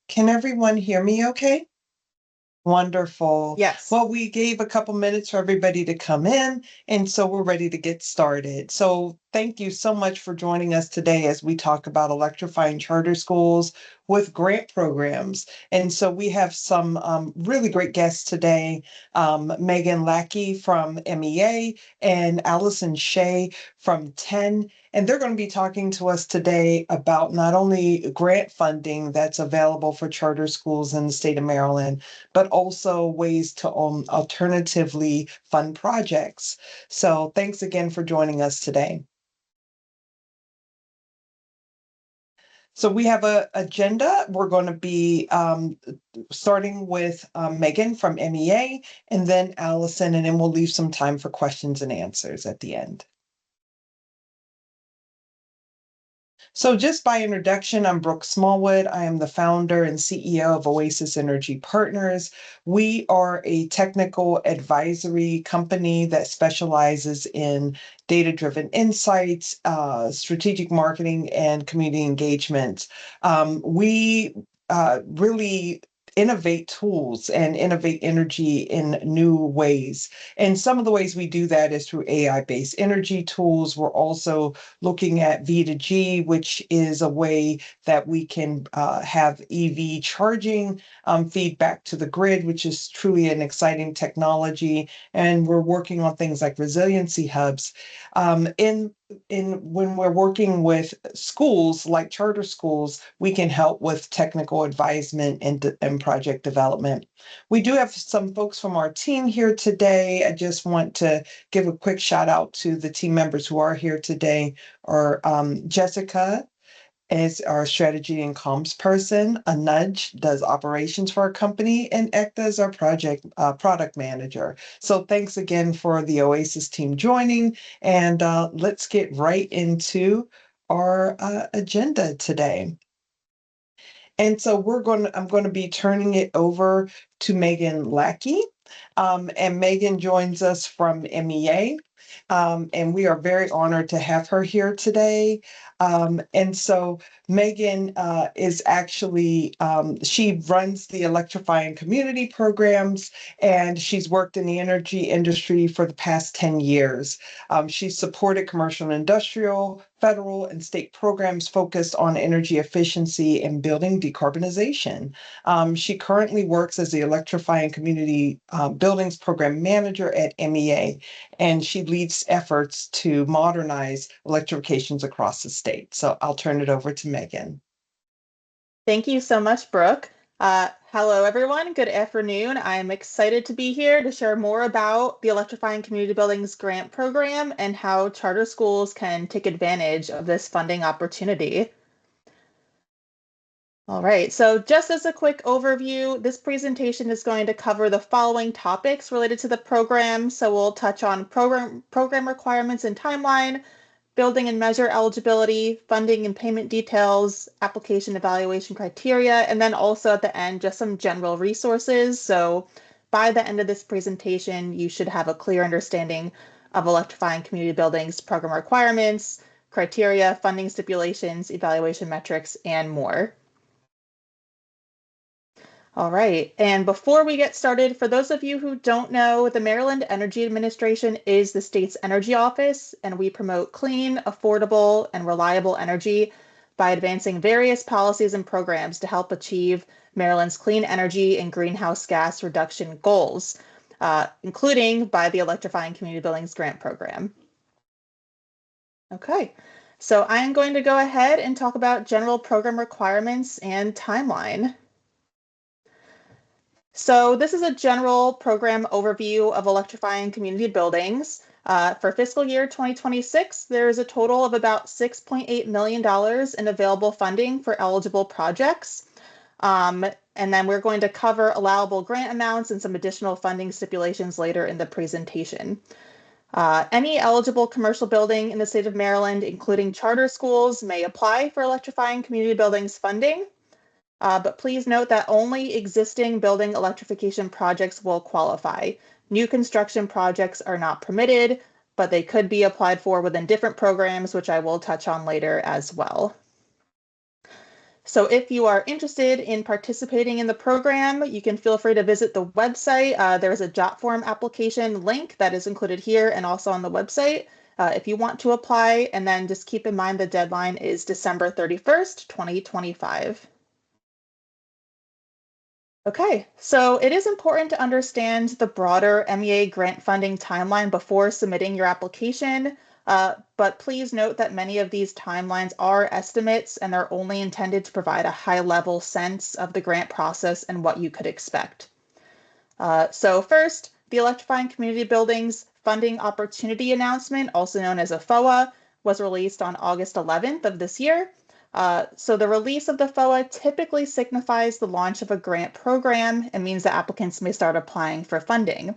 Can everyone hear me okay? Wonderful. Yes. Well, we gave a couple minutes for everybody to come in, and so we're ready to get started. So, thank you so much for joining us today as we talk about electrifying charter schools with grant programs. And so, we have some really great guests today, Megan Lackey from MEA and Allison Shea from 10. And they're going to be talking to us today about not only grant funding that's available for charter schools in the state of Maryland, but also ways to alternatively fund projects. So thanks again for joining us today. So we have an agenda. We're going to be starting with Megan from MEA and then Allison, and then we'll leave some time for questions and answers at the end. So just by introduction, I'm Brooke Smallwood. I am the founder and CEO of Oasis Energy Partners. We are a technical advisory company that specializes in data-driven insights, strategic marketing, and community engagement. We really innovate tools and innovate energy in new ways. And some of the ways we do that is through AI-based energy tools. We're also looking at V2G, which is a way that we can have EV charging feedback to the grid, which is truly an exciting technology. And we're working on things like resiliency hubs. When we're working with schools like charter schools, we can help with technical advisement and project development. We do have some folks from our team here today. I just want to give a quick shout out to the team members who are here today. Or Jessica is our strategy and comms person. Nudge does operations for our company, and Ekta is our product manager. So thanks again for the Oasis team joining, and let's get right into our agenda today. And so I'm going to be turning it over to Megan Lackey. And Megan joins us from MEA. And we are very honored to have her here today. And so Megan is actually, she runs the Electrifying Community programs, and she's worked in the energy industry for the past 10 years. She's supported commercial and industrial, federal, and state programs focused on energy efficiency and building decarbonization. She currently works as the Electrifying Community Buildings Program Manager at MEA, and she leads efforts to modernize electrifications across the state. So I'll turn it over to Megan. Thank you so much, Brooke. Hello, everyone. Good afternoon. I'm excited to be here to share more about the Electrifying Community Buildings Grant Program and how charter schools can take advantage of this funding opportunity. All right, so just as a quick overview, this presentation is going to cover the following topics related to the program. So we'll touch on program requirements and timeline, building and measure eligibility, funding and payment details, application evaluation criteria, and then also at the end, just some general resources. So by the end of this presentation, you should have a clear understanding of electrifying community buildings, program requirements, criteria, funding stipulations, evaluation metrics, and more. All right, and before we get started, for those of you who don't know, the Maryland Energy Administration is the state's energy office, and we promote clean, affordable, and reliable energy by advancing various policies and programs to help achieve Maryland's clean energy and greenhouse gas reduction goals, including by the Electrifying Community Buildings Grant Program. Okay, so I am going to go ahead and talk about general program requirements and timeline. So this is a general program overview of electrifying community buildings. For fiscal year 2026, there is a total of about $6.8 million in available funding for eligible projects. And then we're going to cover allowable grant amounts and some additional funding stipulations later in the presentation. Any eligible commercial building in the state of Maryland, including charter schools, may apply for electrifying community buildings funding. But please note that only existing building electrification projects will qualify. New construction projects are not permitted, but they could be applied for within different programs, which I will touch on later as well. So if you are interested in participating in the program, you can feel free to visit the website. There's a job form application link that is included here and also on the website if you want to apply. And then just keep in mind the deadline is December 31st, 2025. Okay, so it is important to understand the broader MEA grant funding timeline before submitting your application, but please note that many of these timelines are estimates and they're only intended to provide a high-level sense of the grant process and what you could expect. So first, the Electrifying Community Buildings Funding Opportunity Announcement, also known as a FOA, was released on August 11th of this year. So the release of the FOA typically signifies the launch of a grant program and means that applicants may start applying for funding.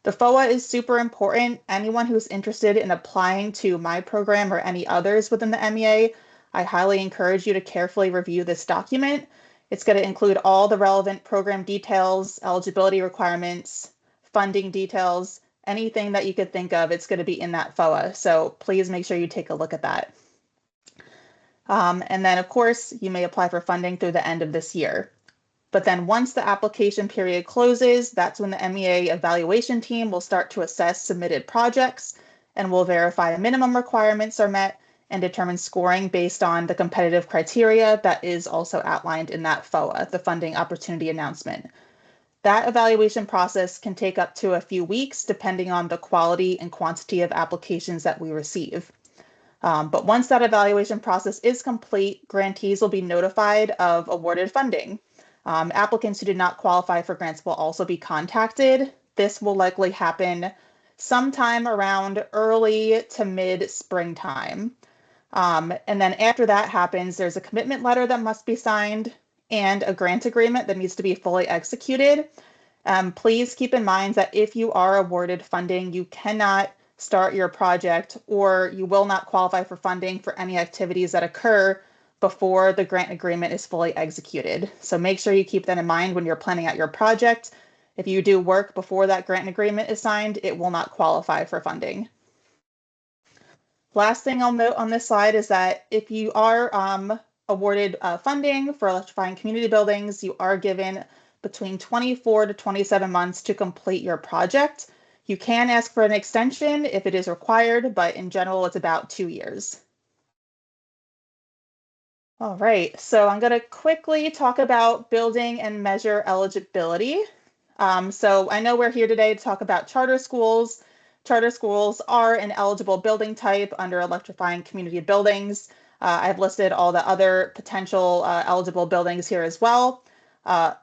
The FOA is super important. Anyone who's interested in applying to my program or any others within the MEA, I highly encourage you to carefully review this document. It's going to include all the relevant program details, eligibility requirements, funding details, anything that you could think of, it's going to be in that FOA. So please make sure you take a look at that. And then, of course, you may apply for funding through the end of this year. But then once the application period closes, that's when the MEA evaluation team will start to assess submitted projects and will verify minimum requirements are met and determine scoring based on the competitive criteria that is also outlined in that FOA, the funding opportunity announcement. That evaluation process can take up to a few weeks depending on the quality and quantity of applications that we receive. But once that evaluation process is complete, grantees will be notified of awarded funding. Applicants who did not qualify for grants will also be contacted. This will likely happen sometime around early to mid springtime. And then after that happens, there's a commitment letter that must be signed and a grant agreement that needs to be fully executed. Please keep in mind that if you are awarded funding, you cannot start your project or you will not qualify for funding for any activities that occur before the grant agreement is fully executed. So make sure you keep that in mind when you're planning out your project. If you do work before that grant agreement is signed, it will not qualify for funding. Last thing I'll note on this slide is that if you are awarded funding for electrifying community buildings, you are given between 24 to 27 months to complete your project. You can ask for an extension if it is required, but in general, it's about 2 years. All right, so I'm going to quickly talk about building and measure eligibility. So I know we're here today to talk about charter schools. Charter schools are an eligible building type under electrifying community buildings. I've listed all the other potential eligible buildings here as well.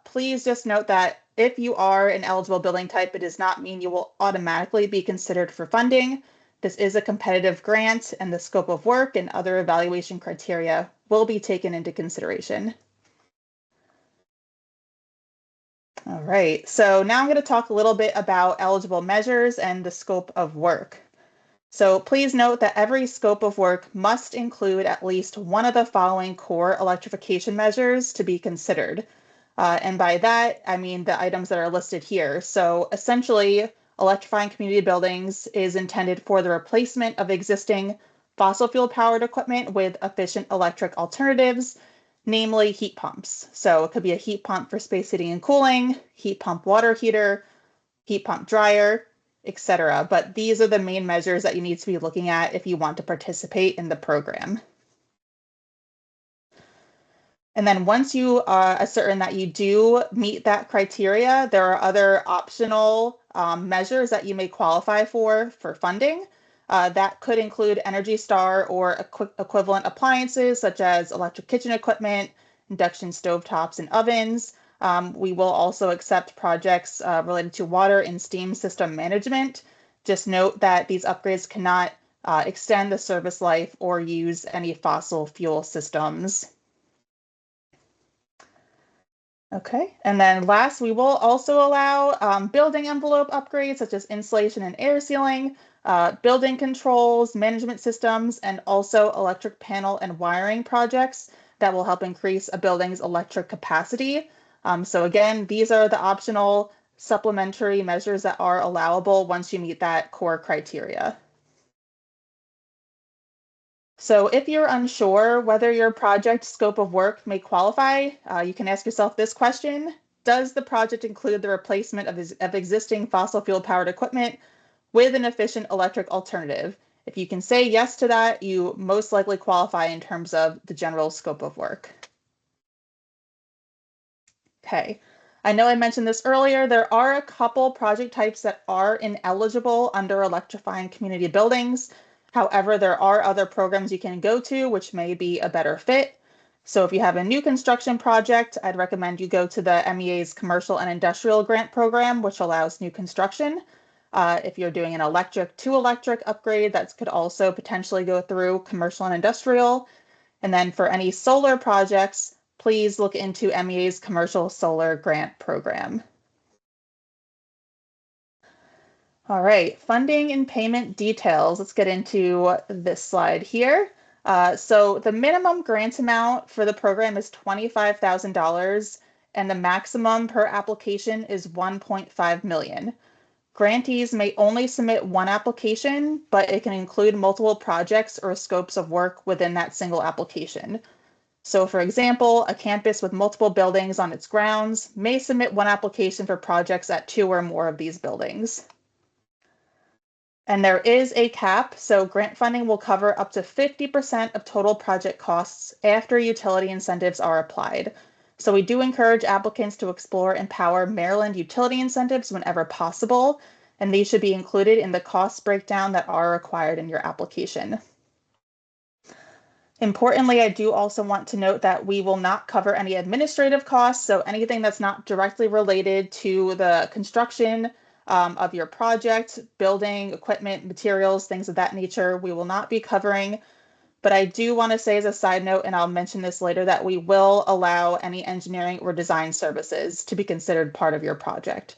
Please just note that if you are an eligible building type, it does not mean you will automatically be considered for funding. This is a competitive grant, and the scope of work and other evaluation criteria will be taken into consideration. All right, so now I'm going to talk a little bit about eligible measures and the scope of work. So please note that every scope of work must include at least one of the following core electrification measures to be considered. And by that, I mean the items that are listed here. So essentially, electrifying community buildings is intended for the replacement of existing fossil fuel powered equipment with efficient electric alternatives, namely heat pumps. So it could be a heat pump for space heating and cooling, heat pump water heater, heat pump dryer, etc. But these are the main measures that you need to be looking at if you want to participate in the program. And then once you are certain that you do meet that criteria, there are other optional measures that you may qualify for funding. That could include Energy Star or equivalent appliances such as electric kitchen equipment, induction stovetops, and ovens. We will also accept projects related to water and steam system management. Just note that these upgrades cannot extend the service life or use any fossil fuel systems. Okay, and then last, we will also allow building envelope upgrades such as insulation and air sealing, building controls, management systems, and also electric panel and wiring projects that will help increase a building's electric capacity. So again, these are the optional supplementary measures that are allowable once you meet that core criteria. So if you're unsure whether your project scope of work may qualify, you can ask yourself this question. Does the project include the replacement of existing fossil fuel powered equipment with an efficient electric alternative? If you can say yes to that, you most likely qualify in terms of the general scope of work. Okay, I know I mentioned this earlier. There are a couple project types that are ineligible under electrifying community buildings. However, there are other programs you can go to which may be a better fit. So if you have a new construction project, I'd recommend you go to the MEA's Commercial and Industrial Grant Program, which allows new construction. If you're doing an electric to electric upgrade, that could also potentially go through commercial and industrial. And then for any solar projects, please look into MEA's Commercial Solar Grant Program. All right, funding and payment details. Let's get into this slide here. So the minimum grant amount for the program is $25,000 and the maximum per application is 1.5 million. Grantees may only submit one application, but it can include multiple projects or scopes of work within that single application. So for example, a campus with multiple buildings on its grounds may submit one application for projects at 2 or more of these buildings. And there is a cap, so grant funding will cover up to 50% of total project costs after utility incentives are applied. So we do encourage applicants to explore and power Maryland utility incentives whenever possible, and these should be included in the cost breakdown that are required in your application. Importantly, I do also want to note that we will not cover any administrative costs, so anything that's not directly related to the construction of your project, building, equipment, materials, things of that nature, we will not be covering. But I do want to say as a side note, and I'll mention this later, that we will allow any engineering or design services to be considered part of your project.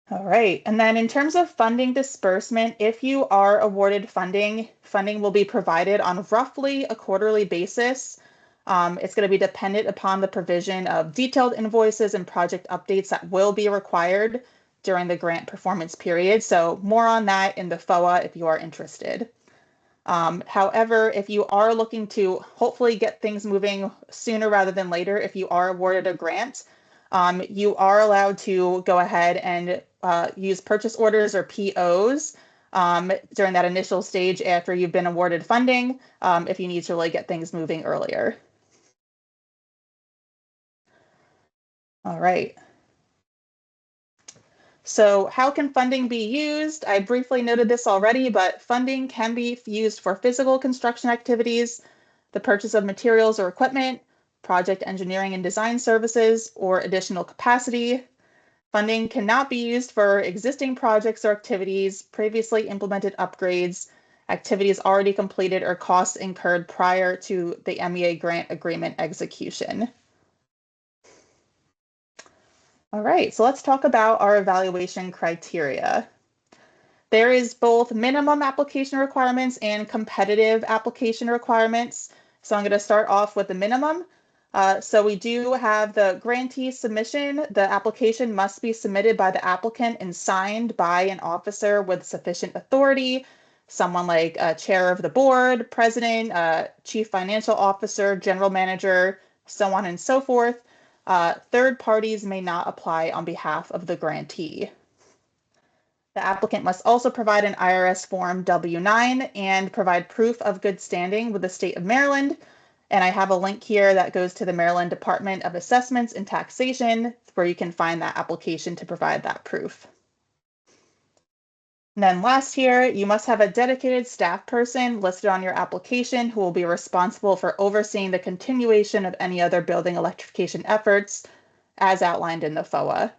All right, and then in terms of funding disbursement, if you are awarded funding, funding will be provided on roughly a quarterly basis. It's going to be dependent upon the provision of detailed invoices and project updates that will be required during the grant performance period. So more on that in the FOA if you are interested. However, if you are looking to hopefully get things moving sooner rather than later, if you are awarded a grant, you are allowed to go ahead and use purchase orders or POs during that initial stage after you've been awarded funding if you need to really get things moving earlier. All right. So how can funding be used? I briefly noted this already, but funding can be used for physical construction activities, the purchase of materials or equipment, project engineering and design services, or additional capacity. Funding cannot be used for existing projects or activities, previously implemented upgrades, activities already completed, or costs incurred prior to the MEA grant agreement execution. All right, so let's talk about our evaluation criteria. There is both minimum application requirements and competitive application requirements. So I'm going to start off with the minimum. So we do have the grantee submission. The application must be submitted by the applicant and signed by an officer with sufficient authority, someone like a chair of the board, president, chief financial officer, general manager, so on and so forth. Third parties may not apply on behalf of the grantee. The applicant must also provide an IRS Form W-9 and provide proof of good standing with the state of Maryland. And I have a link here that goes to the Maryland Department of Assessments and Taxation where you can find that application to provide that proof. And then last here, you must have a dedicated staff person listed on your application who will be responsible for overseeing the continuation of any other building electrification efforts as outlined in the FOA.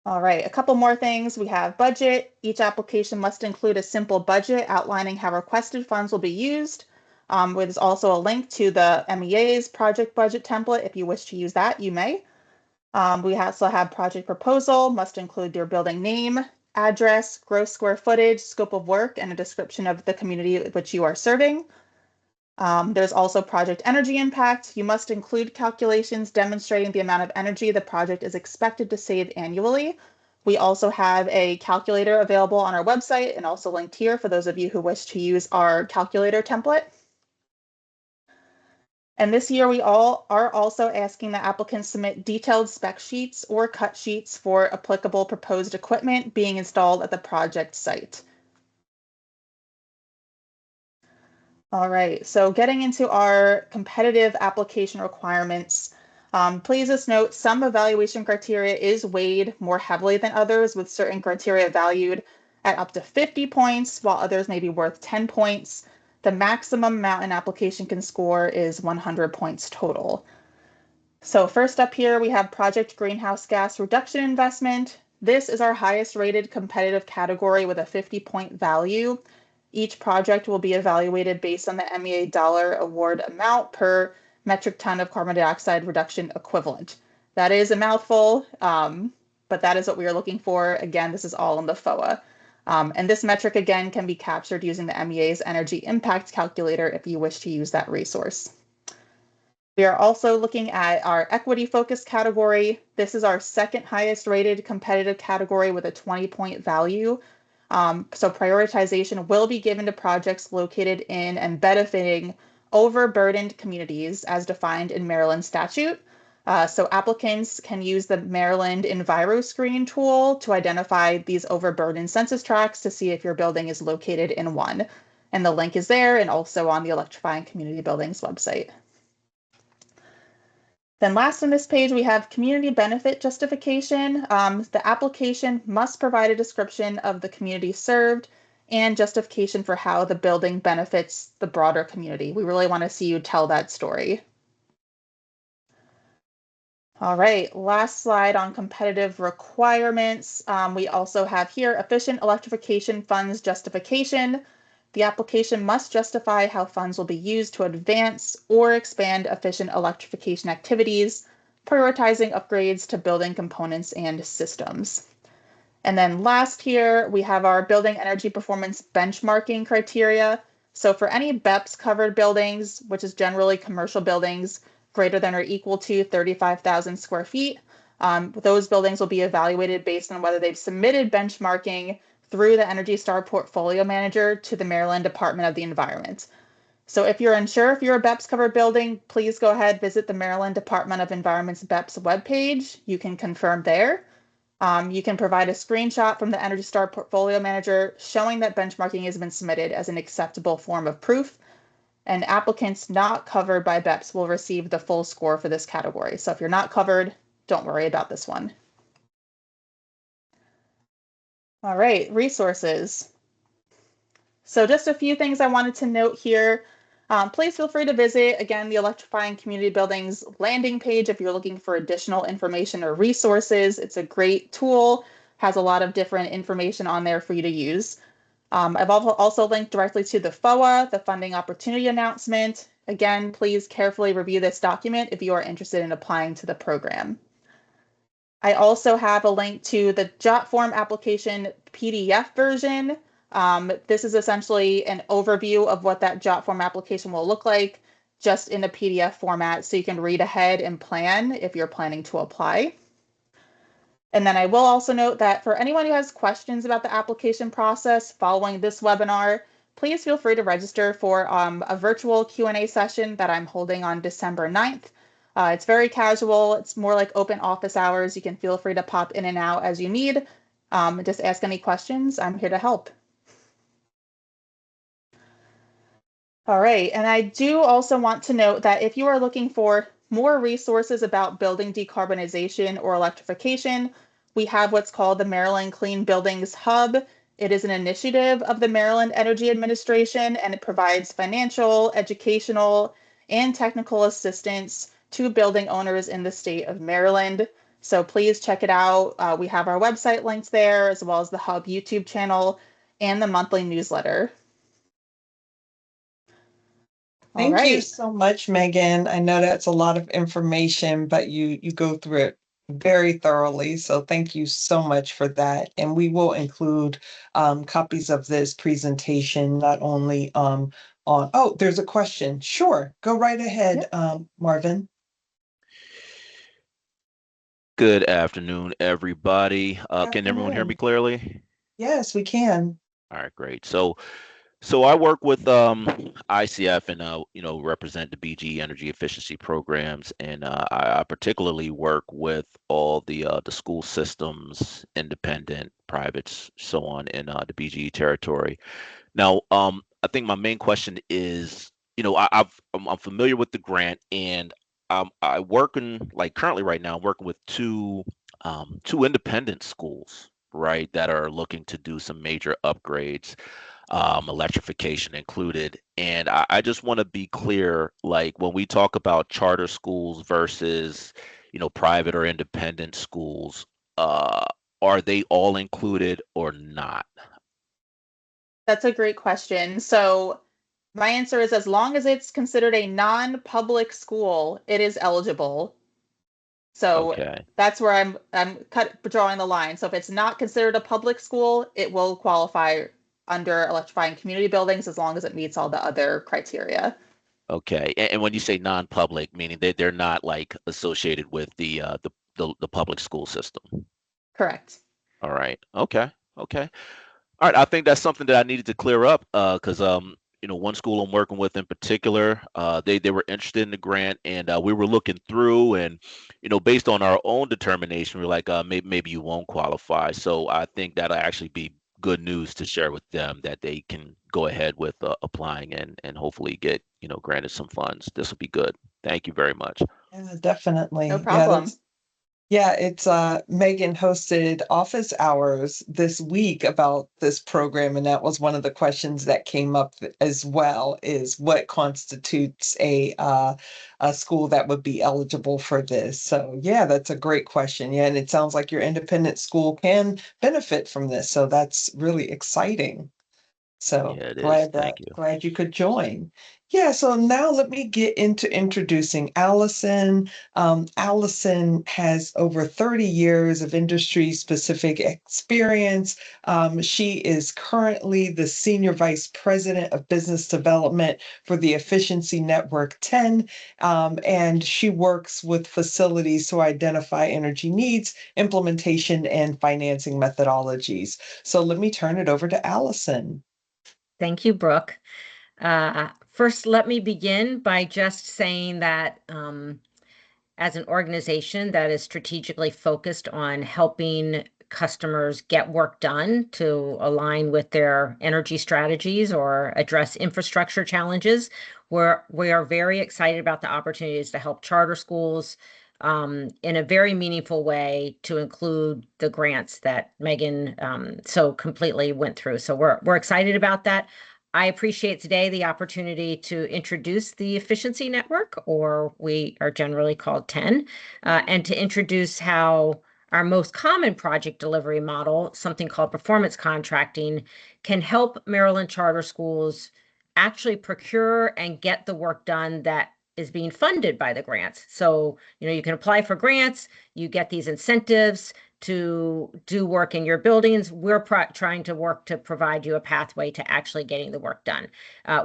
All right, a couple more things. We have budget. Each application must include a simple budget outlining how requested funds will be used. There's also a link to the MEA's project budget template. If you wish to use that, you may. We also have project proposal, must include your building name, address, gross square footage, scope of work, and a description of the community which you are serving. There's also project energy impact. You must include calculations demonstrating the amount of energy the project is expected to save annually, We also have a calculator available on our website and also linked here for those of you who wish to use our calculator template. And this year, we all are also asking that applicants submit detailed spec sheets or cut sheets for applicable proposed equipment being installed at the project site. All right, so getting into our competitive application requirements, please just note some evaluation criteria is weighed more heavily than others, with certain criteria valued at up to 50 points, while others may be worth 10 points. The maximum amount an application can score is 100 points total. So first up here, we have project greenhouse gas reduction investment. This is our highest rated competitive category with a 50-point value. Each project will be evaluated based on the MEA dollar award amount per metric ton of carbon dioxide reduction equivalent. That is a mouthful, but that is what we are looking for. Again, this is all in the FOA. And this metric, again, can be captured using the MEA's energy impact calculator if you wish to use that resource. We are also looking at our equity focus category. This is our second highest rated competitive category with a 20-point value. So prioritization will be given to projects located in and benefiting overburdened communities as defined in Maryland statute. So applicants can use the Maryland EnviroScreen tool to identify these overburdened census tracts to see if your building is located in one. And the link is there and also on the Electrifying Community Buildings website. Then last on this page, we have community benefit justification. The application must provide a description of the community served and justification for how the building benefits the broader community. We really want to see you tell that story. All right, last slide on competitive requirements. We also have here efficient electrification funds justification. The application must justify how funds will be used to advance or expand efficient electrification activities, prioritizing upgrades to building components and systems. And then last here, we have our building energy performance benchmarking criteria. So for any BEPS covered buildings, which is generally commercial buildings, greater than or equal to 35,000 square feet. Those buildings will be evaluated based on whether they've submitted benchmarking through the Energy Star portfolio manager to the Maryland Department of the Environment. So if you're unsure if you're a BEPS covered building, please go ahead, visit the Maryland Department of Environment's BEPS webpage. You can confirm there. You can provide a screenshot from the Energy Star portfolio manager showing that benchmarking has been submitted as an acceptable form of proof. And applicants not covered by BEPS will receive the full score for this category. So if you're not covered, don't worry about this one. All right, resources. So just a few things I wanted to note here. Please feel free to visit, again, the Electrifying Community Buildings landing page if you're looking for additional information or resources. It's a great tool, has a lot of different information on there for you to use. I've also linked directly to the FOA, the funding opportunity announcement. Again, please carefully review this document if you are interested in applying to the program. I also have a link to the JOT form application PDF version. This is essentially an overview of what that JOT form application will look like, just in a PDF format, so you can read ahead and plan if you're planning to apply. And then I will also note that for anyone who has questions about the application process following this webinar, please feel free to register for a virtual Q&A session that I'm holding on December 9th. It's very casual. It's more like open office hours. You can feel free to pop in and out as you need. Just ask any questions. I'm here to help. All right, and I do also want to note that if you are looking for more resources about building decarbonization or electrification, we have what's called the Maryland Clean Buildings Hub. It is an initiative of the Maryland Energy Administration, and it provides financial, educational, and technical assistance to building owners in the state of Maryland. So please check it out. We have our website links there, as well as the Hub YouTube channel and the monthly newsletter. Thank you so much, Megan. I know that's a lot of information, but you go through it very thoroughly. So thank you so much for that. And we will include copies of this presentation, not only on, oh, there's a question. Sure, go right ahead, Marvin. Good afternoon, everybody. Can everyone hear me Afternoon. clearly? Yes, we can. All right, great. So I work with ICF and represent the BG energy efficiency programs, and I particularly work with all the school systems, independent, privates, so on in the BGE territory. Now, I think my main question is, I'm familiar with the grant, and I work in like currently right now, I'm working with two independent schools, right, that are looking to do some major upgrades, electrification included. And I just want to be clear, like when we talk about charter schools versus, private or independent schools, uh, are they all included or not? That's a great question. So my answer is as long as it's considered a non-public school, it is eligible. So Okay. that's where I'm drawing the line. So if it's not considered a public school, it will qualify under electrifying community buildings as long as it meets all the other criteria. Okay. And when you say non-public, meaning they're not like associated with the public school system. Correct. All right. Okay. Okay. All right. I think that's something that I needed to clear up because one school I'm working with in particular, they were interested in the grant, and we were looking through, and based on our own determination, we're like, maybe you won't qualify. So I think that'll actually be good news to share with them that they can go ahead with applying and hopefully get granted some funds. This will be good. Thank you very much. Yeah, No definitely. Yeah, problem. it's Megan hosted office hours this week about this program, and that was one of the questions that came up as well, is what constitutes a school that would be eligible for this. So yeah, that's a great question. Yeah, and it sounds like your independent school can benefit from this. So that's really exciting. So Yeah, it is. glad Thank that you. glad you could join. Yeah, so now let me get into introducing Allison. Allison has over 30 years of industry specific experience. She is currently the Senior Vice President of Business Development for the Efficiency Network 10, and she works with facilities to identify energy needs, implementation, and financing methodologies. So let me turn it over to Allison. Thank you, Brooke. First, let me begin by just saying that as an organization that is strategically focused on helping customers get work done to align with their energy strategies or address infrastructure challenges, we are very excited about the opportunities to help charter schools in a very meaningful way to include the grants that Megan so completely went through. So we're excited about that. I appreciate today the opportunity to introduce the Efficiency Network, or we are generally called 10, and to introduce how our most common project delivery model, something called performance contracting, can help Maryland charter schools actually procure and get the work done that is being funded by the grants. So, you can apply for grants, you get these incentives to do work in your buildings. We're trying to work to provide you a pathway to actually getting the work done.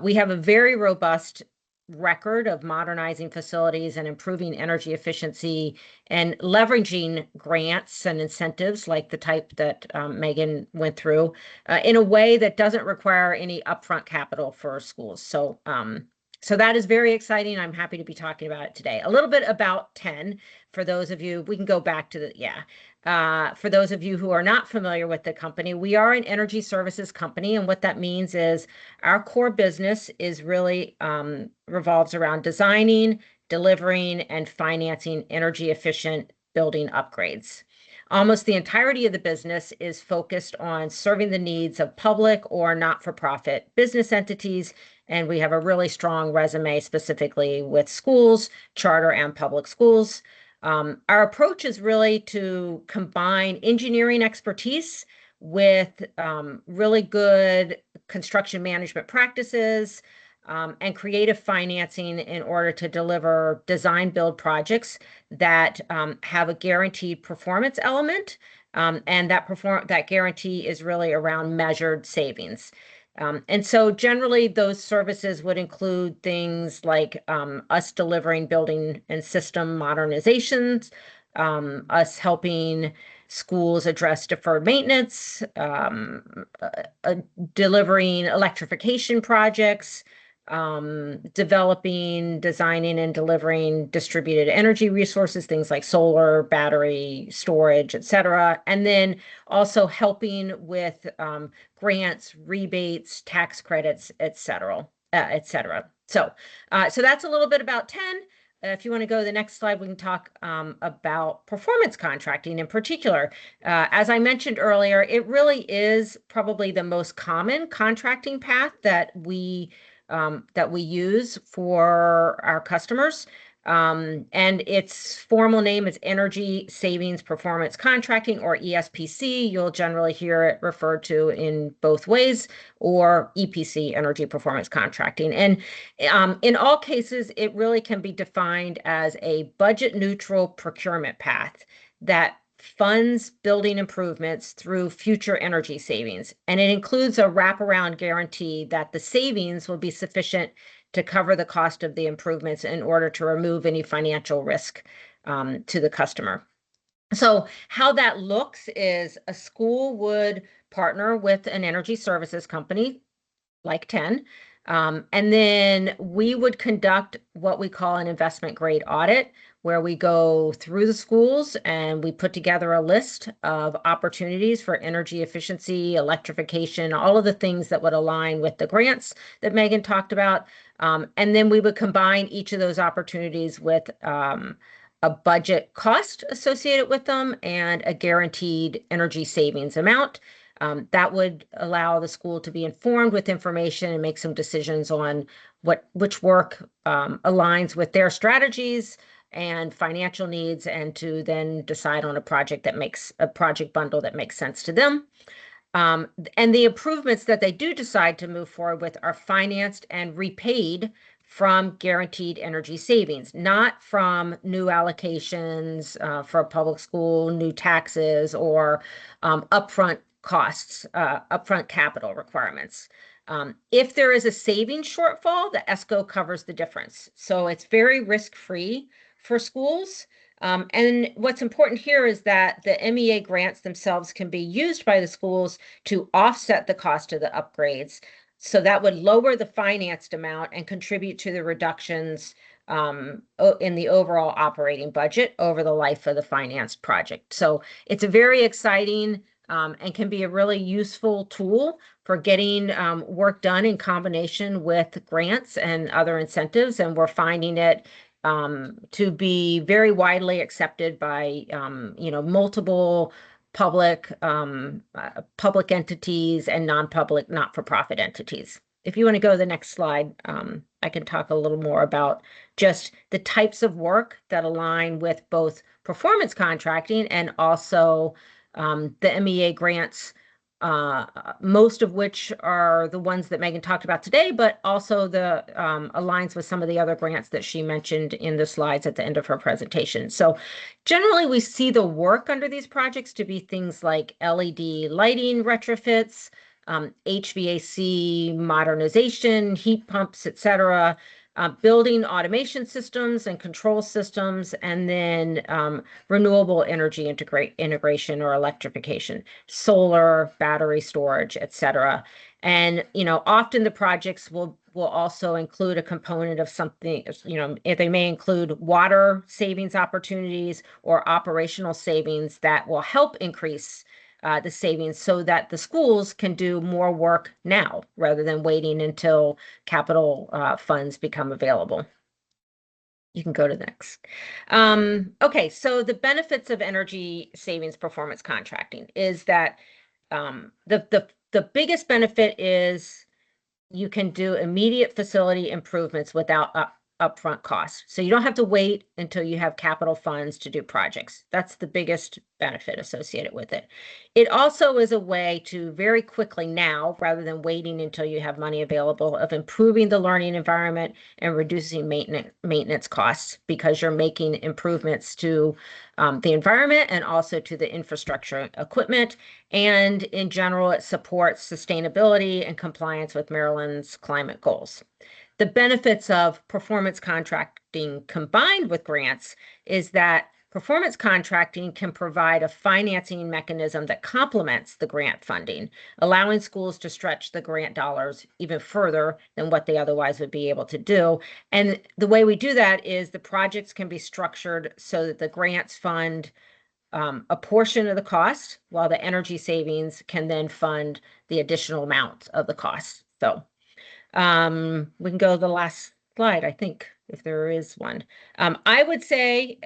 We have a very robust record of modernizing facilities and improving energy efficiency and leveraging grants and incentives like the type that Megan went through in a way that doesn't require any upfront capital for schools. So that is very exciting. I'm happy to be talking about it today. A little bit about 10 for those of you, we can go back to for those of you who are not familiar with the company, we are an energy services company. And what that means is our core business is really revolves around designing, delivering, and financing energy efficient building upgrades. Almost the entirety of the business is focused on serving the needs of public or not-for-profit business entities, and we have a really strong resume specifically with schools, charter and public schools. Our approach is really to combine engineering expertise with really good construction management practices and creative financing in order to deliver design build projects that have a guaranteed performance element. And that guarantee is really around measured savings. And so generally those services would include things like us delivering building and system modernizations, us helping schools address deferred maintenance, delivering electrification projects, developing, designing, and delivering distributed energy resources, things like solar, battery, storage, et cetera. And then also helping with grants, rebates, tax credits, et cetera, et cetera. So that's a little bit about 10. If you want to go to the next slide, we can talk about performance contracting in particular. As I mentioned earlier, it really is probably the most common contracting path that we use for our customers. And its formal name is Energy Savings Performance Contracting, or ESPC. You'll generally hear it referred to in both ways, or EPC, Energy Performance Contracting. And in all cases, it really can be defined as a budget neutral procurement path that funds building improvements through future energy savings. And it includes a wraparound guarantee that the savings will be sufficient to cover the cost of the improvements in order to remove any financial risk to the customer. So how that looks is a school would partner with an energy services company like 10. And then we would conduct what we call an investment grade audit, where we go through the schools and we put together a list of opportunities for energy efficiency, electrification, all of the things that would align with the grants that Megan talked about. And then we would combine each of those opportunities with a budget cost associated with them and a guaranteed energy savings amount. That would allow the school to be informed with information and make some decisions on which work aligns with their strategies and financial needs, and to then decide on a project bundle that makes sense to them. And the improvements that they do decide to move forward with are financed and repaid from guaranteed energy savings, not from new allocations for a public school, new taxes, or upfront costs, upfront capital requirements. If there is a savings shortfall, the ESCO covers the difference. So it's very risk-free for schools. And what's important here is that the MEA grants themselves can be used by the schools to offset the cost of the upgrades. So that would lower the financed amount and contribute to the reductions in the overall operating budget over the life of the financed project. So it's a very exciting and can be a really useful tool for getting work done in combination with grants and other incentives. And we're finding it to be very widely accepted by multiple public entities and non-public, not-for-profit entities. If you want to go to the next slide, I can talk a little more about just the types of work that align with both performance contracting and also the MEA grants, most of which are the ones that Megan talked about today, but also the aligns with some of the other grants that she mentioned in the slides at the end of her presentation. So generally, we see the work under these projects to be things like LED lighting retrofits, HVAC modernization, heat pumps, et cetera, building automation systems and control systems, and then renewable energy integration or electrification, solar, battery storage, et cetera. And often the projects will also include a component of something, if they may include water savings opportunities or operational savings that will help increase the savings so that the schools can do more work now rather than waiting until capital funds become available. You can go to the next. Okay, so the benefits of energy savings performance contracting is that the biggest benefit is you can do immediate facility improvements without upfront costs. So you don't have to wait until you have capital funds to do projects. That's the biggest benefit associated with it. It also is a way to very quickly now, rather than waiting until you have money available, of improving the learning environment and reducing maintenance costs, because you're making improvements to the environment and also to the infrastructure equipment. And in general, it supports sustainability and compliance with Maryland's climate goals. The benefits of performance contracting combined with grants is that Performance contracting can provide a financing mechanism that complements the grant funding, allowing schools to stretch the grant dollars even further than what they otherwise would be able to do. And the way we do that is the projects can be structured so that the grants fund a portion of the cost, while the energy savings can then fund the additional amount of the cost. So we can go to the last slide, I think, if there is one. I would say,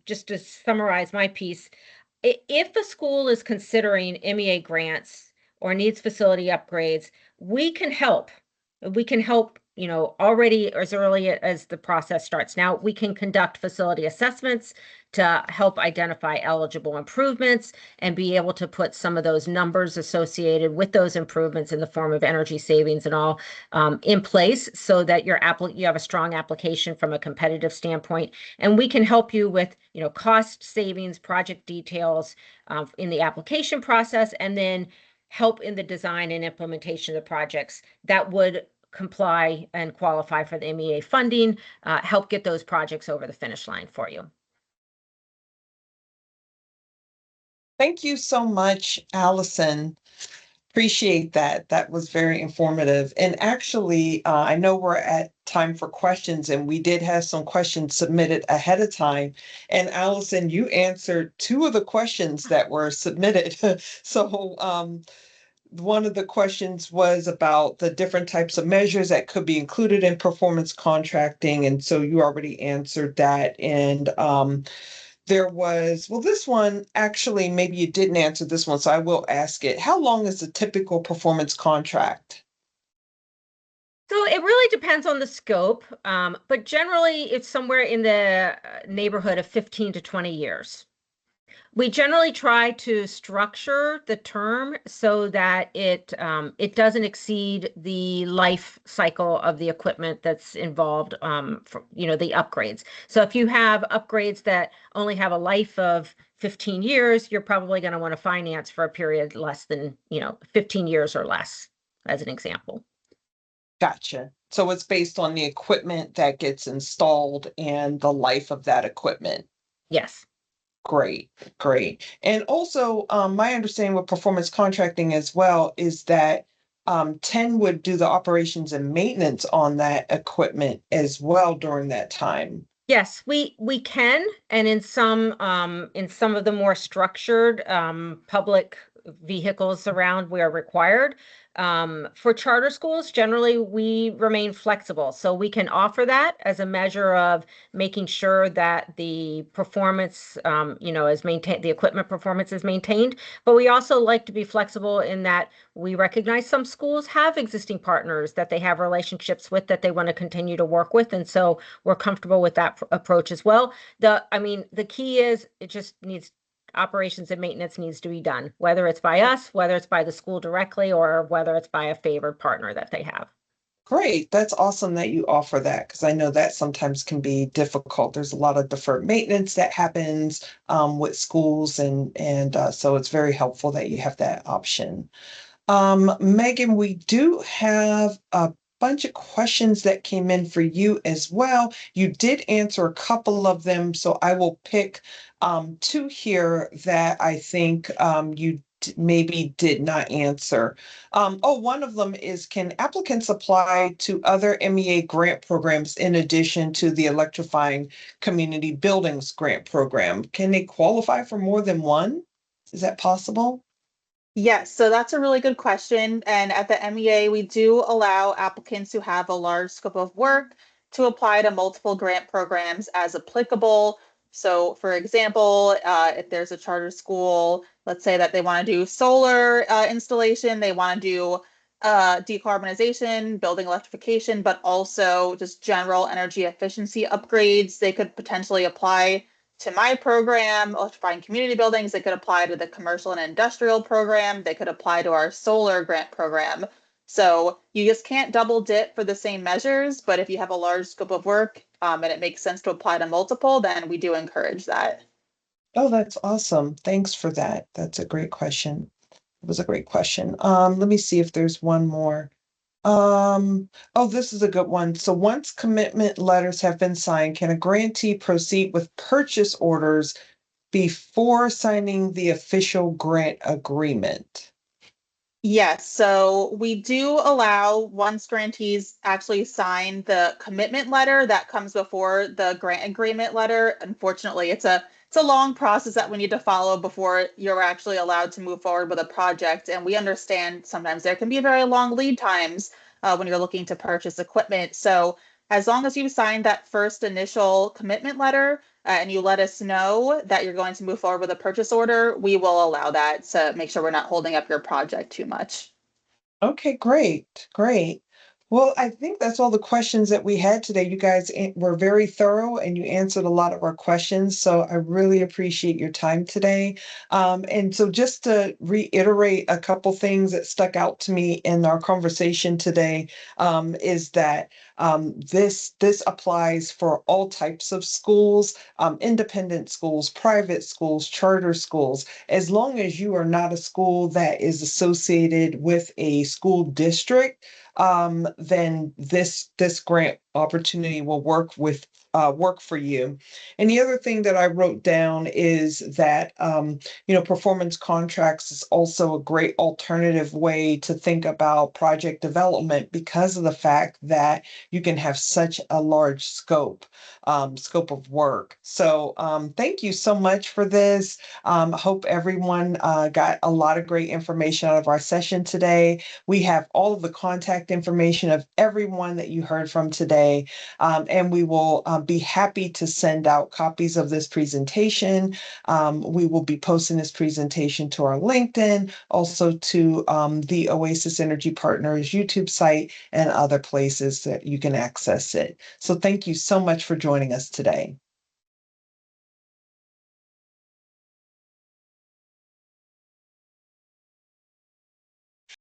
just to summarize my piece, if a school is considering MEA grants or needs facility upgrades, we can help. We can help, already as early as the process starts. Now, we can conduct facility assessments to help identify eligible improvements and be able to put some of those numbers associated with those improvements in the form of energy savings and all in place, so that you have a strong application from a competitive standpoint. And we can help you with, cost savings, project details in the application process, and then help in the design and implementation of the projects that would comply and qualify for the MEA funding, help get those projects over the finish line for you. Thank you so much, Allison. Appreciate that. That was very informative. And actually, I know we're at time for questions, and we did have some questions submitted ahead of time. And Allison, you answered two of the questions that were submitted. So one of the questions was about the different types of measures that could be included in performance contracting. And so you already answered that. And there was, well, this one, actually, maybe you didn't answer this one, so I will ask it. How long is a typical performance contract? So it really depends on the scope, but generally it's somewhere in the neighborhood of 15 to 20 years. We generally try to structure the term so that it doesn't exceed the life cycle of the equipment that's involved, for, the upgrades. So if you have upgrades that only have a life of 15 years, you're probably going to want to finance for a period less than, 15 years or less, as an example. Gotcha. So it's based on the equipment that gets installed and the life of that equipment. Yes. Great, great. And also, my understanding with performance contracting as well is that 10 would do the operations and maintenance on that equipment as well during that time. Yes, we can, and in some of the more structured public vehicles around where required. For charter schools, generally we remain flexible, so we can offer that as a measure of making sure that the performance, is maintained, the equipment performance is maintained. But we also like to be flexible in that we recognize some schools have existing partners that they have relationships with that they want to continue to work with, and so we're comfortable with that approach as well. The key is it just needs operations and maintenance needs to be done, whether it's by us, whether it's by the school directly, or whether it's by a favored partner that they have. Great. That's awesome that you offer that, because I know that sometimes can be difficult. There's a lot of deferred maintenance that happens with schools, and so it's very helpful that you have that option. Megan, we do have a bunch of questions that came in for you as well. You did answer a couple of them, so I will pick two here that I think you maybe did not answer. One of them is, can applicants apply to other MEA grant programs in addition to the Electrifying Community Buildings grant program? Can they qualify for more than one? Is that possible? Yes, so that's a really good question. And at the MEA, we do allow applicants who have a large scope of work to apply to multiple grant programs as applicable. So, for example, if there's a charter school, let's say that they want to do solar installation, they want to do decarbonization, building electrification, but also just general energy efficiency upgrades, they could potentially apply to my program, Electrifying Community Buildings. They could apply to the commercial and industrial program. They could apply to our solar grant program. So you just can't double dip for the same measures, but if you have a large scope of work and it makes sense to apply to multiple, then we do encourage that. Oh, that's awesome. Thanks for that. That's a great question. It was a great question. Let me see if there's one more. Oh, this is a good one. So once commitment letters have been signed, can a grantee proceed with purchase orders before signing the official grant agreement? Yes, so we do allow once grantees actually sign the commitment letter that comes before the grant agreement letter. Unfortunately, it's a long process that we need to follow before you're actually allowed to move forward with a project. And we understand sometimes there can be very long lead times when you're looking to purchase equipment. So as long as you sign that first initial commitment letter, and you let us know that you're going to move forward with a purchase order, we will allow that to make sure we're not holding up your project too much. Okay, great, great. Well, I think that's all the questions that we had today. You guys were very thorough and you answered a lot of our questions. So I really appreciate your time today. And so just to reiterate a couple things that stuck out to me in our conversation today, is that this applies for all types of schools, independent schools, private schools, charter schools. As long as you are not a school that is associated with a school district, then this grant opportunity will work for you. And the other thing that I wrote down is that performance contracts is also a great alternative way to think about project development because of the fact that you can have such a large scope of work. So thank you so much for this. Hope everyone got a lot of great information out of our session today. We have all of the contact information of everyone that you heard from today, and we will be happy to send out copies of this presentation. We will be posting this presentation to our LinkedIn, also to the Oasis Energy Partners YouTube site and other places that you can access it. So thank you so much for joining us today.